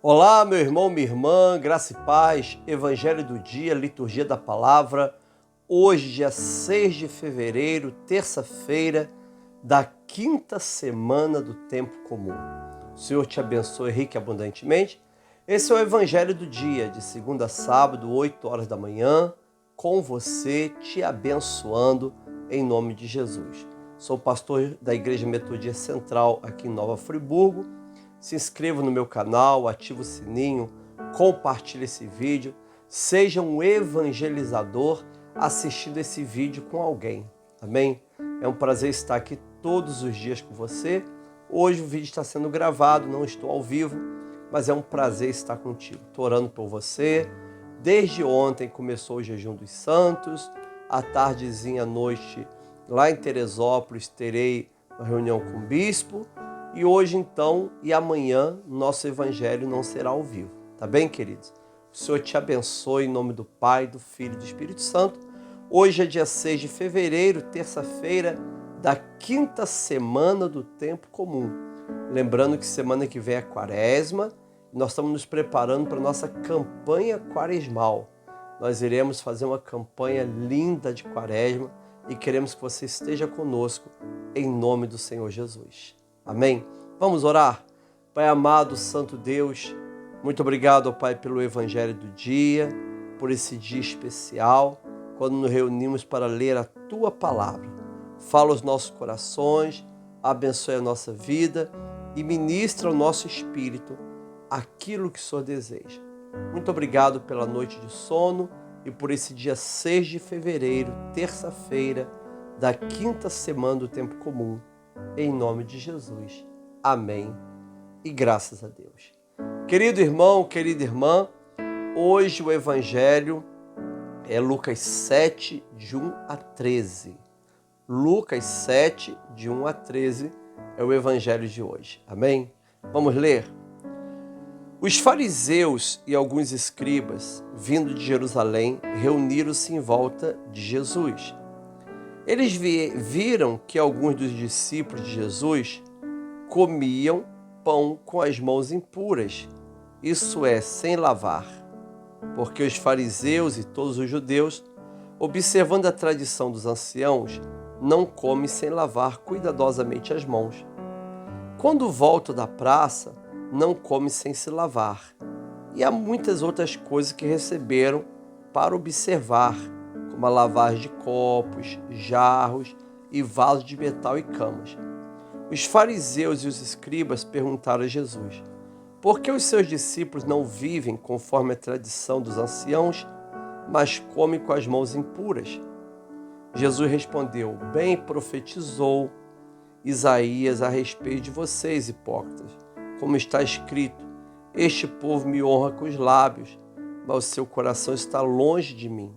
Olá, meu irmão, minha irmã, graça e paz, Evangelho do dia, liturgia da palavra. Hoje, dia 6 de fevereiro, terça-feira da quinta semana do tempo comum. O Senhor te abençoe rica e abundantemente. Esse é o Evangelho do dia, de segunda a sábado, 8 horas da manhã, com você, te abençoando em nome de Jesus. Sou pastor da Igreja Metodista Central aqui em Nova Friburgo. Se inscreva no meu canal, ative o sininho, compartilhe esse vídeo, seja um evangelizador assistindo esse vídeo com alguém, amém? É um prazer estar aqui todos os dias com você. Hoje o vídeo está sendo gravado, não estou ao vivo, mas é um prazer estar contigo. Estou orando por você. Desde ontem começou o jejum dos santos, à tardezinha, à noite, lá em Teresópolis, terei uma reunião com o bispo. E hoje então e amanhã nosso evangelho não será ao vivo, tá bem, queridos? O Senhor te abençoe em nome do Pai, do Filho e do Espírito Santo. Hoje é dia 6 de fevereiro, terça-feira da quinta semana do tempo comum. Lembrando que semana que vem é quaresma e nós estamos nos preparando para a nossa campanha quaresmal. Nós iremos fazer uma campanha linda de quaresma e queremos que você esteja conosco em nome do Senhor Jesus. Amém? Vamos orar? Pai amado, Santo Deus, muito obrigado, Pai, pelo Evangelho do dia, por esse dia especial, quando nos reunimos para ler a Tua Palavra. Fala aos nossos corações, abençoe a nossa vida e ministra ao nosso espírito aquilo que o Senhor deseja. Muito obrigado pela noite de sono e por esse dia 6 de fevereiro, terça-feira, da quinta semana do tempo comum. Em nome de Jesus. Amém. E graças a Deus. Querido irmão, querida irmã, hoje o Evangelho é Lucas 7, de 1 a 13. Lucas 7, de 1 a 13 é o Evangelho de hoje. Amém? Vamos ler? Os fariseus e alguns escribas, vindo de Jerusalém, reuniram-se em volta de Jesus. Eles viram que alguns dos discípulos de Jesus comiam pão com as mãos impuras, isso é, sem lavar, porque os fariseus e todos os judeus, observando a tradição dos anciãos, não comem sem lavar cuidadosamente as mãos. Quando voltam da praça, não comem sem se lavar. E há muitas outras coisas que receberam para observar, como a lavagem de copos, jarros e vasos de metal e camas. Os fariseus e os escribas perguntaram a Jesus: por que os seus discípulos não vivem conforme a tradição dos anciãos, mas comem com as mãos impuras? Jesus respondeu: bem profetizou Isaías a respeito de vocês, hipócritas, como está escrito: este povo me honra com os lábios, mas o seu coração está longe de mim.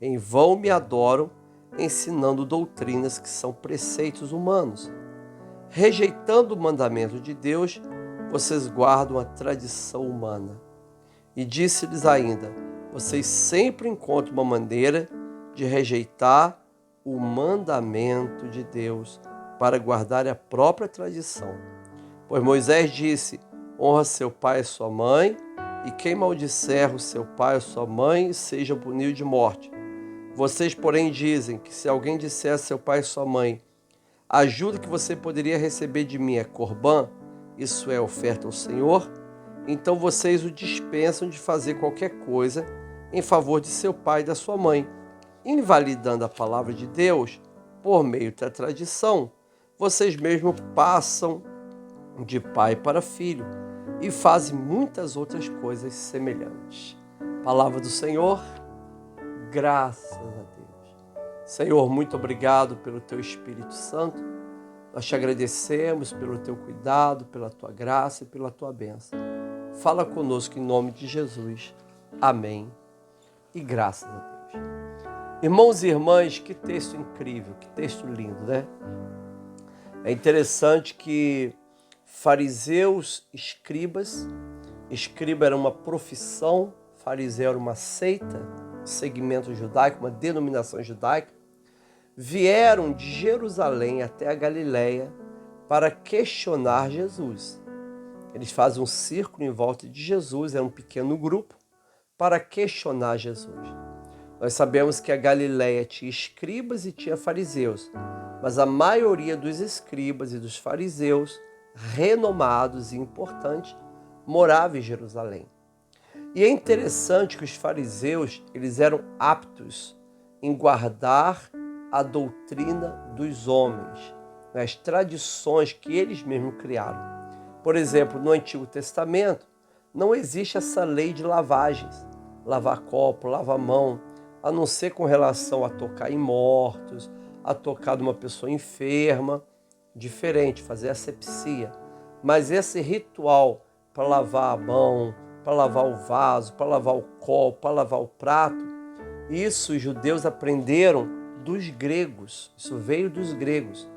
Em vão me adoram, ensinando doutrinas que são preceitos humanos. Rejeitando o mandamento de Deus, vocês guardam a tradição humana. E disse-lhes ainda: vocês sempre encontram uma maneira de rejeitar o mandamento de Deus para guardar a própria tradição. Pois Moisés disse: honra seu pai e sua mãe, e quem maldisser o seu pai ou sua mãe seja punido de morte. Vocês, porém, dizem que se alguém disser a seu pai e sua mãe: a ajuda que você poderia receber de mim é corbã, isso é, oferta ao Senhor, então vocês o dispensam de fazer qualquer coisa em favor de seu pai e da sua mãe, invalidando a palavra de Deus por meio da tradição. Vocês mesmos passam de pai para filho e fazem muitas outras coisas semelhantes. Palavra do Senhor, graças a Deus. Senhor, muito obrigado pelo Teu Espírito Santo. Nós te agradecemos pelo Teu cuidado, pela Tua graça e pela Tua bênção. Fala conosco em nome de Jesus. Amém. E graças a Deus. Irmãos e irmãs, que texto incrível, que texto lindo, né? É interessante que fariseus, escriba era uma profissão, fariseu era uma seita, segmento judaico, uma denominação judaica, vieram de Jerusalém até a Galileia para questionar Jesus. Eles fazem um círculo em volta de Jesus, era um pequeno grupo, para questionar Jesus. Nós sabemos que a Galileia tinha escribas e tinha fariseus, mas a maioria dos escribas e dos fariseus, renomados e importantes, morava em Jerusalém. E é interessante que os fariseus, eles eram aptos em guardar a doutrina dos homens, as tradições que eles mesmos criaram. Por exemplo, no Antigo Testamento, não existe essa lei de lavagens, lavar copo, lavar mão, a não ser com relação a tocar em mortos, a tocar numa pessoa enferma, diferente, fazer asepsia. Mas esse ritual para lavar a mão, para lavar o vaso, para lavar o copo, para lavar o prato, isso os judeus aprenderam dos gregos, isso veio dos gregos.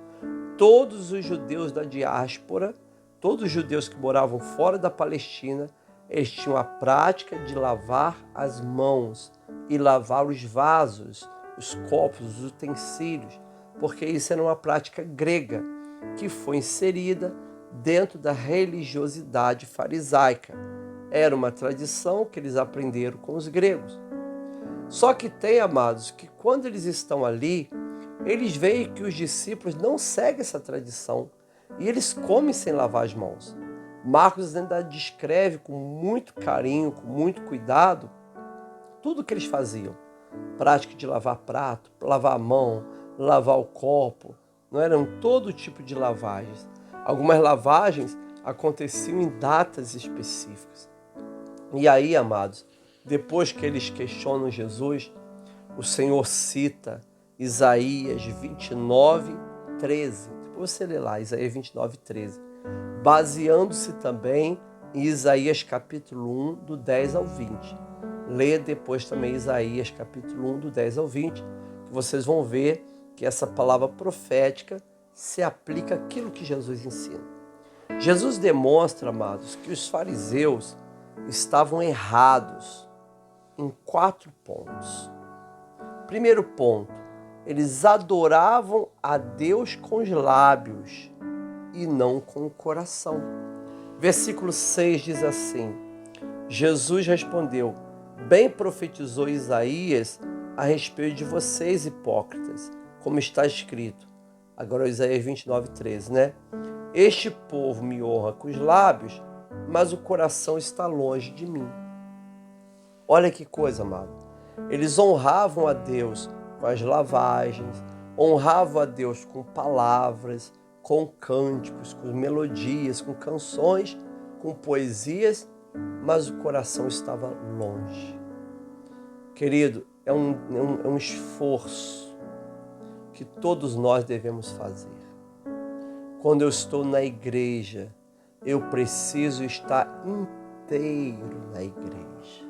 Todos os judeus da diáspora, todos os judeus que moravam fora da Palestina, eles tinham a prática de lavar as mãos e lavar os vasos, os copos, os utensílios, porque isso era uma prática grega que foi inserida dentro da religiosidade farisaica. Era uma tradição que eles aprenderam com os gregos. Só que tem, amados, que quando eles estão ali, eles veem que os discípulos não seguem essa tradição e eles comem sem lavar as mãos. Marcos ainda descreve com muito carinho, com muito cuidado, tudo o que eles faziam. Prática de lavar prato, lavar a mão, lavar o copo. Não eram todo tipo de lavagens. Algumas lavagens aconteciam em datas específicas. E aí, amados, depois que eles questionam Jesus, o Senhor cita Isaías 29, 13. Depois você lê lá, Isaías 29, 13. Baseando-se também em Isaías capítulo 1, do 10 ao 20. Lê depois também Isaías capítulo 1, do 10 ao 20, que vocês vão ver que essa palavra profética se aplica àquilo que Jesus ensina. Jesus demonstra, amados, que os fariseus estavam errados em 4 pontos. Primeiro ponto, eles adoravam a Deus com os lábios e não com o coração. Versículo 6 diz assim: Jesus respondeu: bem profetizou Isaías a respeito de vocês, hipócritas, como está escrito. Agora Isaías 29, 13, né? Este povo me honra com os lábios, mas o coração está longe de mim. Olha que coisa, amado. Eles honravam a Deus com as lavagens, honravam a Deus com palavras, com cânticos, com melodias, com canções, com poesias, mas o coração estava longe. Querido, é um esforço que todos nós devemos fazer. Quando eu estou na igreja, eu preciso estar inteiro na igreja.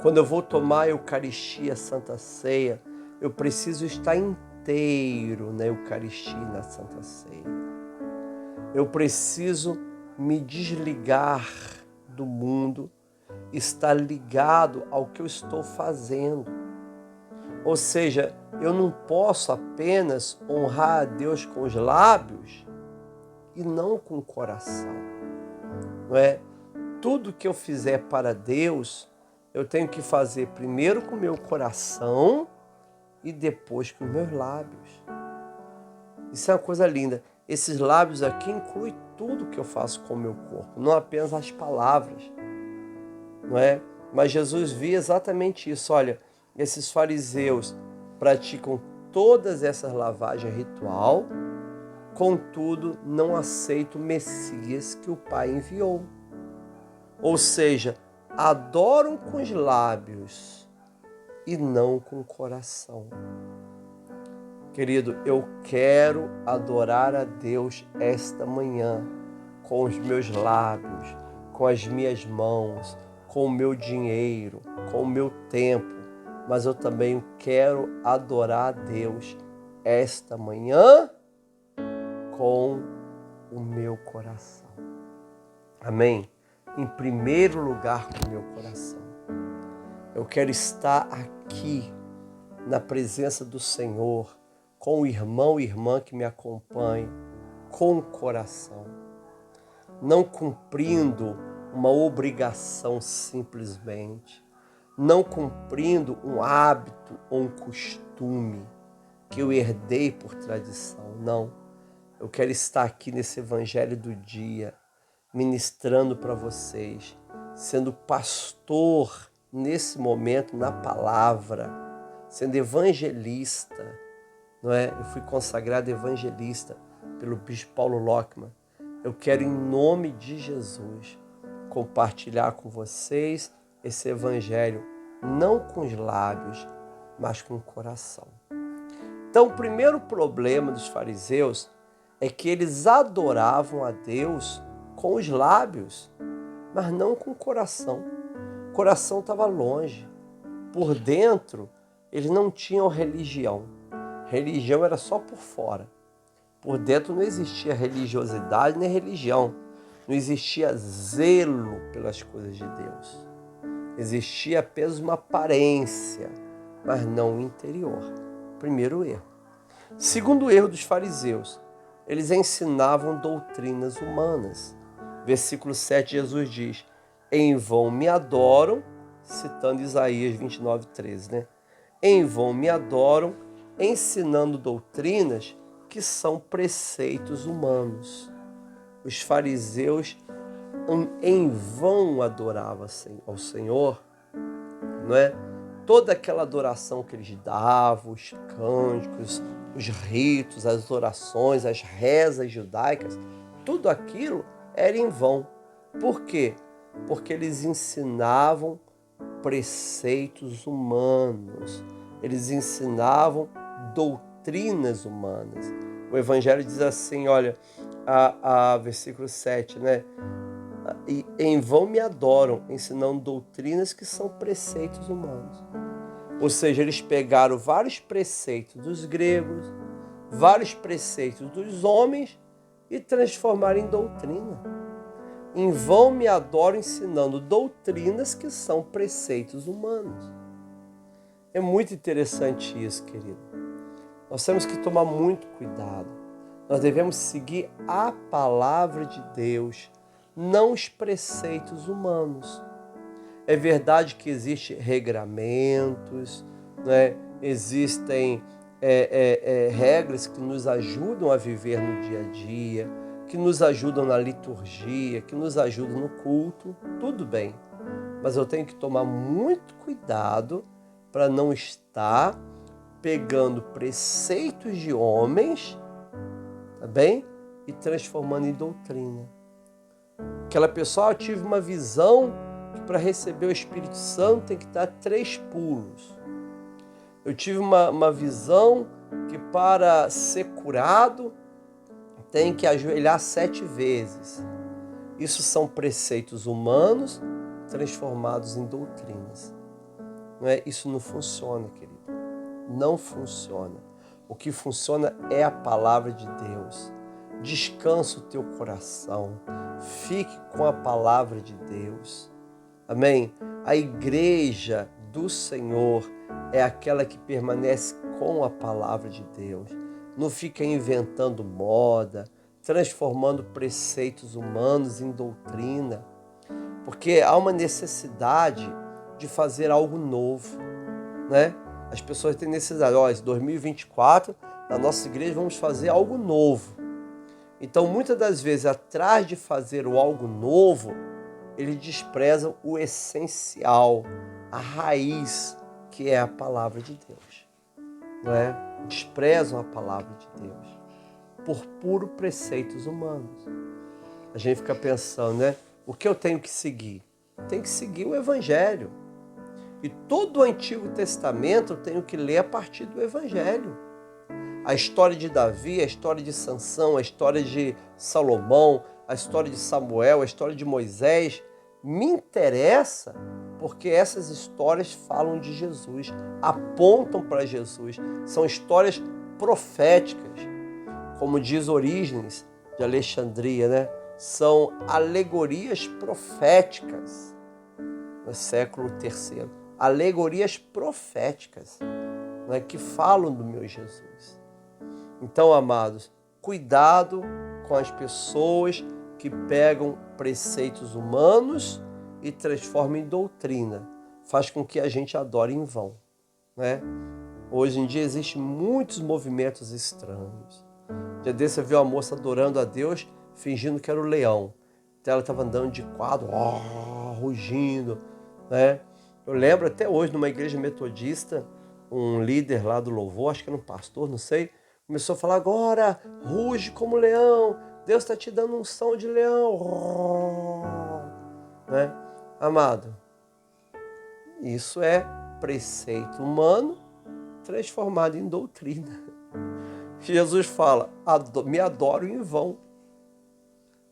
Quando eu vou tomar a Eucaristia, a Santa Ceia, eu preciso estar inteiro na Eucaristia e na Santa Ceia. Eu preciso me desligar do mundo, estar ligado ao que eu estou fazendo. Ou seja, eu não posso apenas honrar a Deus com os lábios e não com o coração. Não é? Tudo que eu fizer para Deus, eu tenho que fazer primeiro com o meu coração e depois com os meus lábios. Isso é uma coisa linda. Esses lábios aqui incluem tudo que eu faço com o meu corpo, não apenas as palavras, não é? Mas Jesus via exatamente isso. Olha, esses fariseus praticam todas essas lavagens ritual, contudo, não aceitam o Messias que o Pai enviou. Ou seja, adoram com os lábios e não com o coração. Querido, eu quero adorar a Deus esta manhã com os meus lábios, com as minhas mãos, com o meu dinheiro, com o meu tempo, mas eu também quero adorar a Deus esta manhã com o meu coração. Amém? Em primeiro lugar, com o meu coração. Eu quero estar aqui na presença do Senhor, com o irmão e irmã que me acompanham, com o coração. não cumprindo uma obrigação simplesmente, não cumprindo um hábito ou um costume que eu herdei por tradição. Não, eu quero estar aqui nesse evangelho do dia, ministrando para vocês, sendo pastor nesse momento na palavra, sendo evangelista, não é? Eu fui consagrado evangelista pelo bispo Paulo Lockman. Eu quero, em nome de Jesus, compartilhar com vocês esse evangelho, não com os lábios, mas com o coração. Então, o primeiro problema dos fariseus é que eles adoravam a Deus com os lábios, mas não com o coração. O coração estava longe. Por dentro, eles não tinham religião. Religião era só por fora. Por dentro não existia religiosidade nem religião. Não existia zelo pelas coisas de Deus. Existia apenas uma aparência, mas não o interior. Primeiro erro. Segundo erro dos fariseus, eles ensinavam doutrinas humanas. Versículo 7, Jesus diz: em vão me adoram, citando Isaías 29:13, né? Em vão me adoram, ensinando doutrinas que são preceitos humanos. Os fariseus em vão adoravam ao Senhor, não é? Toda aquela adoração que eles davam, os cânticos, os ritos, as orações, as rezas judaicas, tudo aquilo era em vão. Por quê? Porque eles ensinavam preceitos humanos, eles ensinavam doutrinas humanas. O Evangelho diz assim, olha, versículo 7, né? E em vão me adoram, ensinando doutrinas que são preceitos humanos. Ou seja, eles pegaram vários preceitos dos gregos, vários preceitos dos homens e transformaram em doutrina. Em vão me adoram, ensinando doutrinas que são preceitos humanos. É muito interessante isso, querido. Nós temos que tomar muito cuidado. Nós devemos seguir a palavra de Deus, não os preceitos humanos. É verdade que existem regramentos, né? Existem regras que nos ajudam a viver no dia a dia, que nos ajudam na liturgia, que nos ajudam no culto, tudo bem. Mas eu tenho que tomar muito cuidado para não estar pegando preceitos de homens, tá bem? E transformando em doutrina. Aquela pessoa, eu tive uma visão que para receber o Espírito Santo tem que dar 3 pulos. Eu tive uma visão que para ser curado tem que ajoelhar 7 vezes. Isso são preceitos humanos transformados em doutrinas. Não é? Isso não funciona, querido. Não funciona. O que funciona é a palavra de Deus. Descansa o teu coração. Fique com a palavra de Deus. Amém? A igreja do Senhor é aquela que permanece com a palavra de Deus. Não fica inventando moda, transformando preceitos humanos em doutrina. Porque há uma necessidade de fazer algo novo, né? As pessoas têm necessidade, em 2024, na nossa igreja vamos fazer algo novo. Então, muitas das vezes, atrás de fazer o algo novo, eles desprezam o essencial, a raiz, que é a palavra de Deus. Não é? Desprezam a palavra de Deus por puro preceitos humanos. A gente fica pensando, né? O que eu tenho que seguir? Tenho que seguir o Evangelho. E todo o Antigo Testamento eu tenho que ler a partir do Evangelho. A história de Davi, a história de Sansão, a história de Salomão, a história de Samuel, a história de Moisés, me interessa porque essas histórias falam de Jesus, apontam para Jesus. São histórias proféticas, como diz Orígenes de Alexandria, né? São alegorias proféticas no século III. Alegorias proféticas, né, que falam do meu Jesus. Então, amados, cuidado com as pessoas que pegam preceitos humanos e transformam em doutrina. Faz com que a gente adore em vão, né? Hoje em dia existem muitos movimentos estranhos. Dia desse você viu a moça adorando a Deus, fingindo que era o leão. Então ela estava andando de quadro, rugindo, né? Eu lembro até hoje, numa igreja metodista, um líder lá do louvor, acho que era um pastor, não sei, começou a falar: agora, ruge como leão, Deus está te dando um som de leão. Né? Amado, isso é preceito humano transformado em doutrina. Jesus fala: me adoram em vão.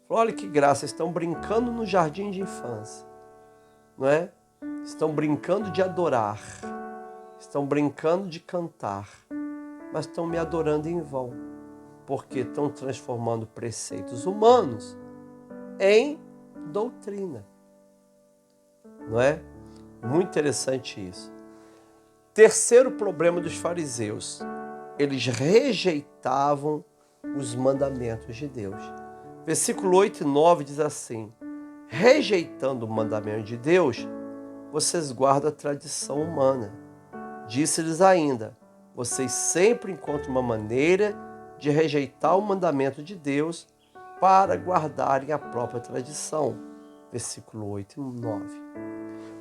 Olha que graça, estão brincando no jardim de infância, não é? Estão brincando de adorar, estão brincando de cantar, mas estão me adorando em vão, porque estão transformando preceitos humanos em doutrina, não é? Muito interessante isso. Terceiro problema dos fariseus: eles rejeitavam os mandamentos de Deus. Versículo 8 e 9 diz assim: rejeitando o mandamento de Deus, vocês guardam a tradição humana. Disse-lhes ainda: vocês sempre encontram uma maneira de rejeitar o mandamento de Deus para guardarem a própria tradição. Versículo 8 e 9.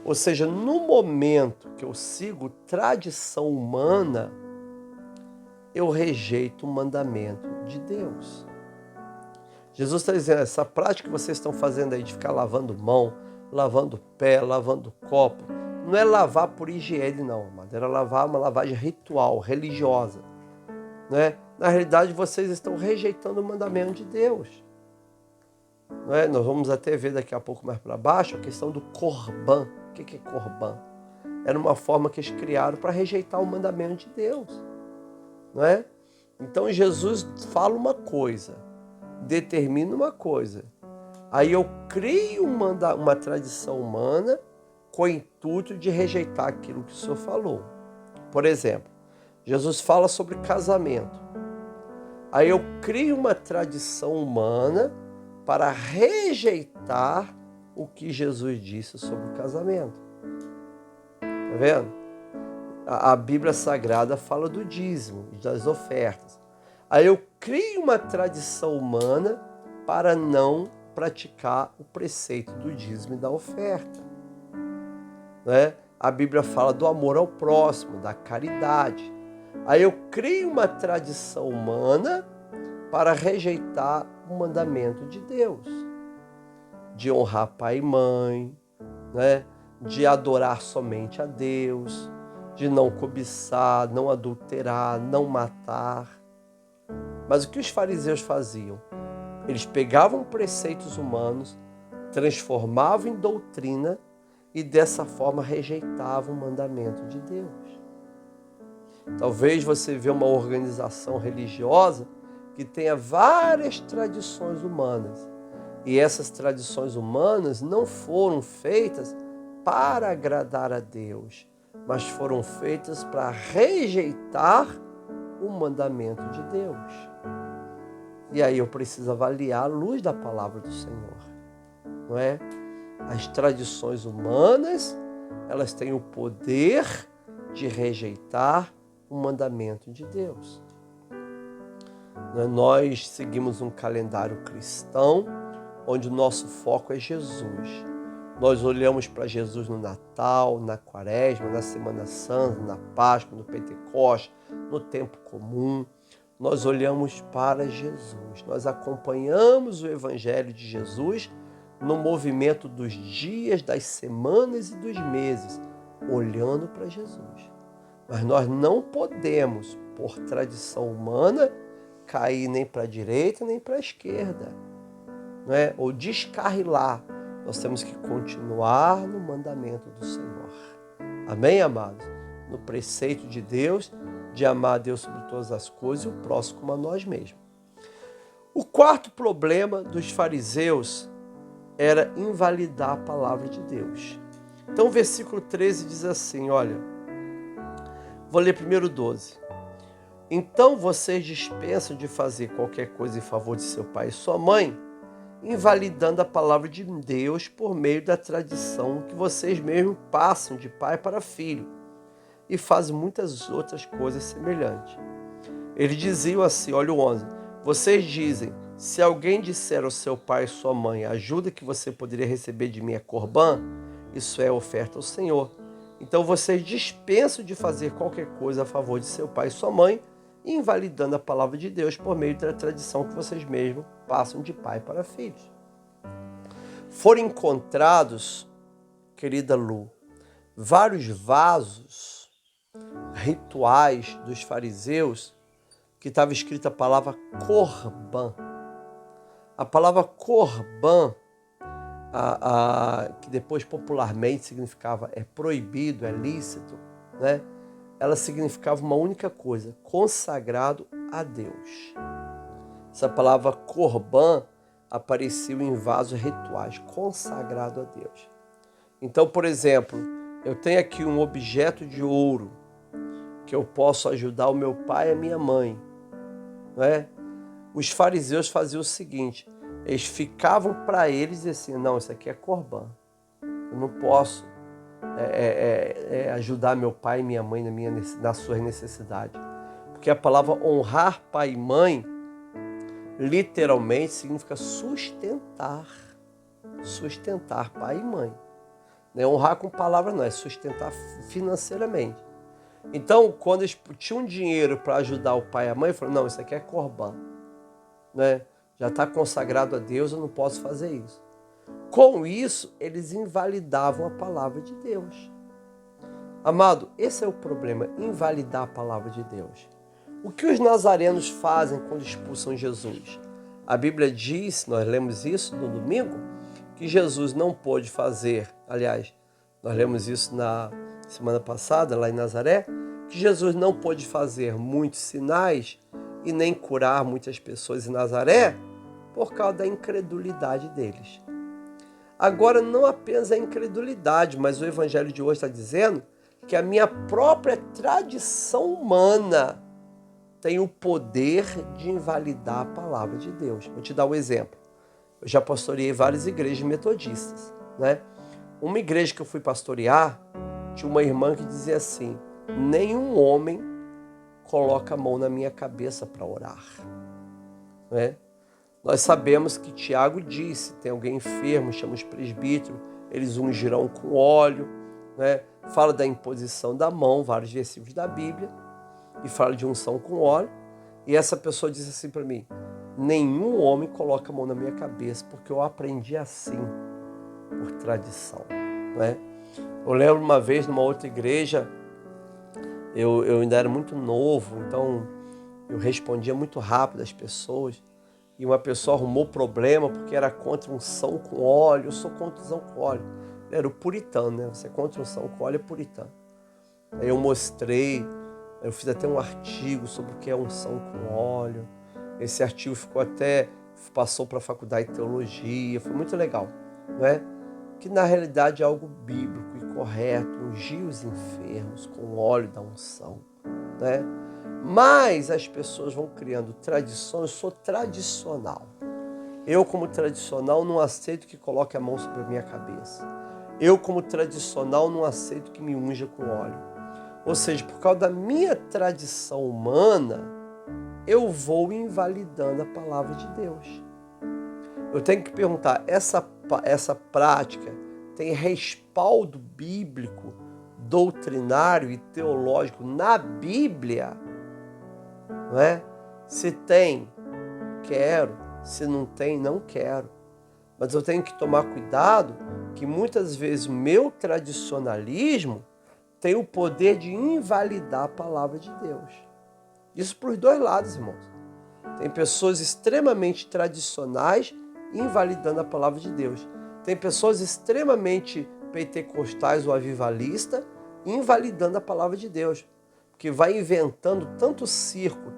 Ou seja, no momento que eu sigo tradição humana, eu rejeito o mandamento de Deus. Jesus está dizendo: essa prática que vocês estão fazendo aí de ficar lavando mão, lavando pé, lavando copo, não é lavar por higiene não, amado. Era lavar uma lavagem ritual, religiosa, né? Na realidade, vocês estão rejeitando o mandamento de Deus. Não é? Nós vamos até ver daqui a pouco mais para baixo a questão do corban. O que é corban? Era uma forma que eles criaram para rejeitar o mandamento de Deus. Não é? Então Jesus fala uma coisa, determina uma coisa. Aí eu crio uma tradição humana com o intuito de rejeitar aquilo que o Senhor falou. Por exemplo, Jesus fala sobre casamento. Aí eu crio uma tradição humana para rejeitar o que Jesus disse sobre o casamento. Tá vendo? A Bíblia Sagrada fala do dízimo e das ofertas. Aí eu crio uma tradição humana para não praticar o preceito do dízimo e da oferta. Né? A Bíblia fala do amor ao próximo, da caridade. Aí eu crio uma tradição humana para rejeitar o mandamento de Deus, de honrar pai e mãe, né? De adorar somente a Deus, de não cobiçar, não adulterar, não matar. Mas o que os fariseus faziam? Eles pegavam preceitos humanos, transformavam em doutrina e dessa forma rejeitavam o mandamento de Deus. Talvez você vê uma organização religiosa que tenha várias tradições humanas. E essas tradições humanas não foram feitas para agradar a Deus, mas foram feitas para rejeitar o mandamento de Deus. E aí eu preciso avaliar a luz da palavra do Senhor, não é? As tradições humanas, elas têm o poder de rejeitar o mandamento de Deus. Nós seguimos um calendário cristão, onde o nosso foco é Jesus. Nós olhamos para Jesus no Natal, na Quaresma, na Semana Santa, na Páscoa, no Pentecostes, no tempo comum. Nós olhamos para Jesus. Nós acompanhamos o Evangelho de Jesus no movimento dos dias, das semanas e dos meses, olhando para Jesus. Mas nós não podemos, por tradição humana, cair nem para a direita nem para a esquerda, não é? Ou descarrilar. Nós temos que continuar no mandamento do Senhor. Amém, amados? No preceito de Deus, de amar a Deus sobre todas as coisas e o próximo como a nós mesmos. O quarto problema dos fariseus era invalidar a palavra de Deus. Então o versículo 13 diz assim, olha, vou ler primeiro 12. Então vocês dispensam de fazer qualquer coisa em favor de seu pai e sua mãe, invalidando a palavra de Deus por meio da tradição que vocês mesmos passam de pai para filho e fazem muitas outras coisas semelhantes. Eles diziam assim, olha o 11, vocês dizem, se alguém disser ao seu pai e sua mãe, a ajuda que você poderia receber de mim é corbã, isso é oferta ao Senhor. Então vocês dispensam de fazer qualquer coisa a favor de seu pai e sua mãe, invalidando a palavra de Deus por meio da tradição que vocês mesmos passam de pai para filhos. Foram encontrados, querida Lu, vários vasos rituais dos fariseus que estava escrita a palavra corbã. A palavra corbã, que depois popularmente significava é proibido, é lícito, né? Ela significava uma única coisa, consagrado a Deus. Essa palavra corbã apareceu em vasos rituais, consagrado a Deus. Então, por exemplo, eu tenho aqui um objeto de ouro que eu posso ajudar o meu pai e a minha mãe, não é? Os fariseus faziam o seguinte, eles ficavam para eles assim, não, isso aqui é corbã, eu não posso ajudar meu pai e minha mãe nas suas necessidades. Porque a palavra honrar pai e mãe, literalmente significa sustentar pai e mãe. Não é honrar com palavras, não, é sustentar financeiramente. Então, quando eles tinham dinheiro para ajudar o pai e a mãe, falaram, não, isso aqui é corbã, né? Já está consagrado a Deus, eu não posso fazer isso. Com isso, eles invalidavam a palavra de Deus. Amado, esse é o problema, invalidar a palavra de Deus. O que os nazarenos fazem quando expulsam Jesus? A Bíblia diz, nós lemos isso no domingo, que Jesus não pôde fazer, aliás, nós lemos isso na semana passada, lá em Nazaré, que Jesus não pôde fazer muitos sinais e nem curar muitas pessoas em Nazaré por causa da incredulidade deles. Agora, não apenas a incredulidade, mas o Evangelho de hoje está dizendo que a minha própria tradição humana tem o poder de invalidar a palavra de Deus. Vou te dar um exemplo. Eu já pastoreei várias igrejas metodistas, né? Uma igreja que eu fui pastorear, tinha uma irmã que dizia assim, nenhum homem coloca a mão na minha cabeça para orar, né? Nós sabemos que Tiago disse, tem alguém enfermo, chama os presbíteros, eles ungirão com óleo, né? Fala da imposição da mão, vários versículos da Bíblia, e fala de unção com óleo. E essa pessoa disse assim para mim, nenhum homem coloca a mão na minha cabeça, porque eu aprendi assim, por tradição, né? Eu lembro uma vez, numa outra igreja, eu ainda era muito novo, então eu respondia muito rápido às pessoas, e uma pessoa arrumou problema porque era contra unção com óleo. Eu sou contra unção com óleo. Era o puritano, né? Você é contra unção com óleo, é puritano. Aí eu mostrei, eu fiz até um artigo sobre o que é unção com óleo. Esse artigo passou para a faculdade de teologia, foi muito legal, não é? Que na realidade é algo bíblico e correto, ungir os enfermos com o óleo da unção, né? Mas as pessoas vão criando tradições. Eu sou tradicional. Eu, como tradicional, não aceito que coloque a mão sobre a minha cabeça. Eu, como tradicional, não aceito que me unja com óleo. Ou seja, por causa da minha tradição humana, eu vou invalidando a palavra de Deus. Eu tenho que perguntar, essa prática tem respaldo bíblico, doutrinário e teológico na Bíblia? Não é? Se tem, quero. Se não tem, não quero. Mas eu tenho que tomar cuidado que muitas vezes o meu tradicionalismo tem o poder de invalidar a palavra de Deus. Isso para os dois lados, irmãos. Tem pessoas extremamente tradicionais invalidando a palavra de Deus. Tem pessoas extremamente pentecostais ou avivalistas invalidando a palavra de Deus. Que vai inventando tanto circo,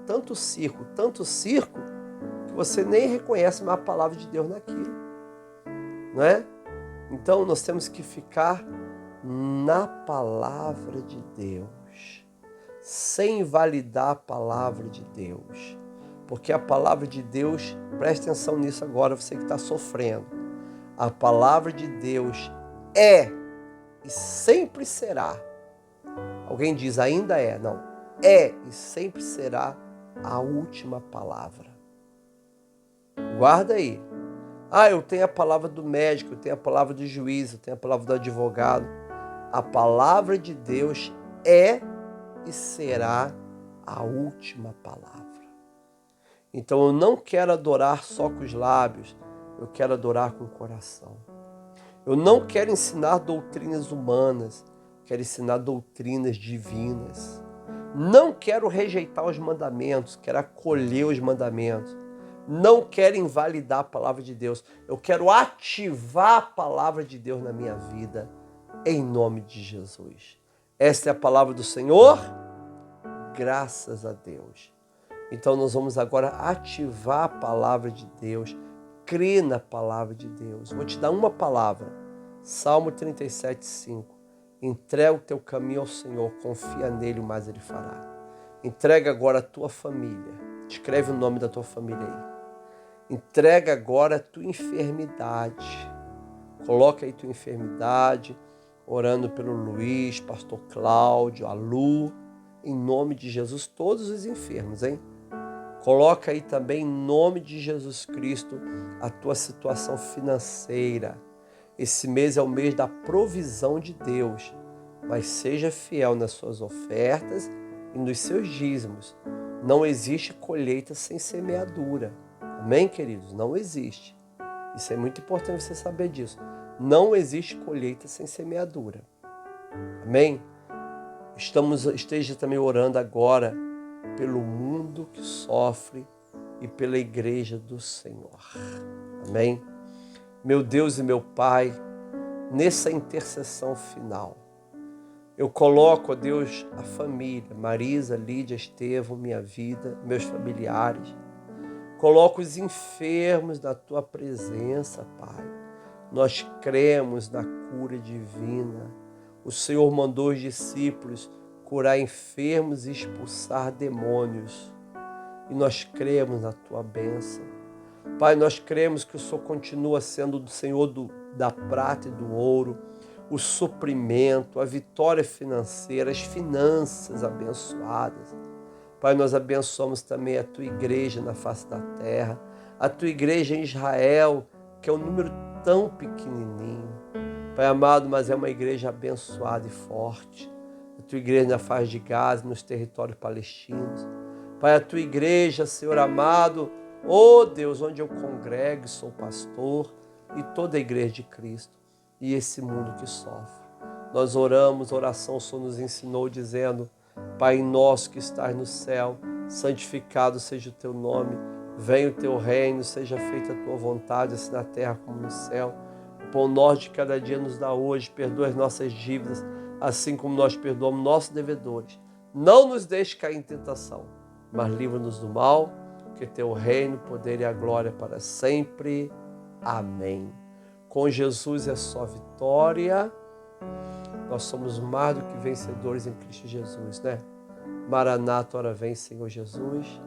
que você nem reconhece mais a palavra de Deus naquilo, não é? Então nós temos que ficar na palavra de Deus, sem invalidar a palavra de Deus, Porque a palavra de Deus, preste atenção nisso agora, você que está sofrendo. A palavra de Deus é e sempre será. Alguém diz ainda é, não. É e sempre será a última palavra. Guarda aí. Eu tenho a palavra do médico, eu tenho a palavra do juiz, eu tenho a palavra do advogado. A palavra de Deus é e será a última palavra. Então eu não quero adorar só com os lábios, eu quero adorar com o coração. Eu não quero ensinar doutrinas humanas, quero ensinar doutrinas divinas. Não quero rejeitar os mandamentos, quero acolher os mandamentos. Não quero invalidar a palavra de Deus, eu quero ativar a palavra de Deus na minha vida, em nome de Jesus. Esta é a palavra do Senhor, graças a Deus. Então nós vamos agora ativar a palavra de Deus, crer na palavra de Deus. Vou te dar uma palavra, Salmo 37:5. Entrega o teu caminho ao Senhor, confia nele, mas ele fará. Entrega agora a tua família, escreve o nome da tua família aí. Entrega agora a tua enfermidade. Coloca aí tua enfermidade, orando pelo Luiz, pastor Cláudio, a Lu, em nome de Jesus, todos os enfermos, hein? Coloca aí também, em nome de Jesus Cristo, a tua situação financeira. Esse mês é o mês da provisão de Deus, mas seja fiel nas suas ofertas e nos seus dízimos. Não existe colheita sem semeadura. Amém, queridos? Não existe. Isso é muito importante você saber disso. Não existe colheita sem semeadura. Amém? Esteja também orando agora pelo mundo que sofre e pela igreja do Senhor. Amém? Meu Deus e meu Pai, nessa intercessão final, eu coloco, ó Deus, a família, Marisa, Lídia, Estevão, minha vida, meus familiares. Coloco os enfermos na tua presença, Pai. Nós cremos na cura divina. O Senhor mandou os discípulos curar enfermos e expulsar demônios. E nós cremos na tua bênção. Pai, nós cremos que o Senhor continua sendo do Senhor da prata e do ouro, o suprimento, a vitória financeira, as finanças abençoadas. Pai, nós abençoamos também a tua igreja na face da terra, a tua igreja em Israel, que é um número tão pequenininho. Pai amado, mas é uma igreja abençoada e forte. A tua igreja na faixa de Gaza, nos territórios palestinos. Pai, a tua igreja, Senhor amado, oh Deus, onde eu congrego, sou pastor, e toda a igreja de Cristo, e esse mundo que sofre. Nós oramos, oração o Senhor nos ensinou dizendo: Pai nosso que estás no céu, santificado seja o teu nome, venha o teu reino, seja feita a tua vontade, assim na terra como no céu. O pão nosso de cada dia nos dá hoje, perdoa as nossas dívidas, assim como nós perdoamos nossos devedores. Não nos deixe cair em tentação, mas livra-nos do mal, que teu reino, o poder e a glória para sempre. Amém. Com Jesus é só vitória. Nós somos mais do que vencedores em Cristo Jesus, né? Maranata, ora vem, Senhor Jesus.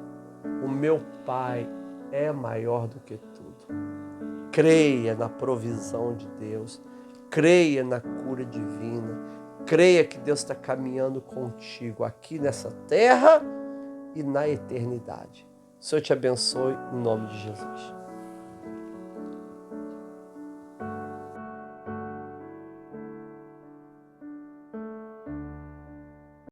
O meu Pai é maior do que tudo. Creia na provisão de Deus. Creia na cura divina. Creia que Deus está caminhando contigo aqui nessa terra e na eternidade. O Senhor te abençoe em nome de Jesus.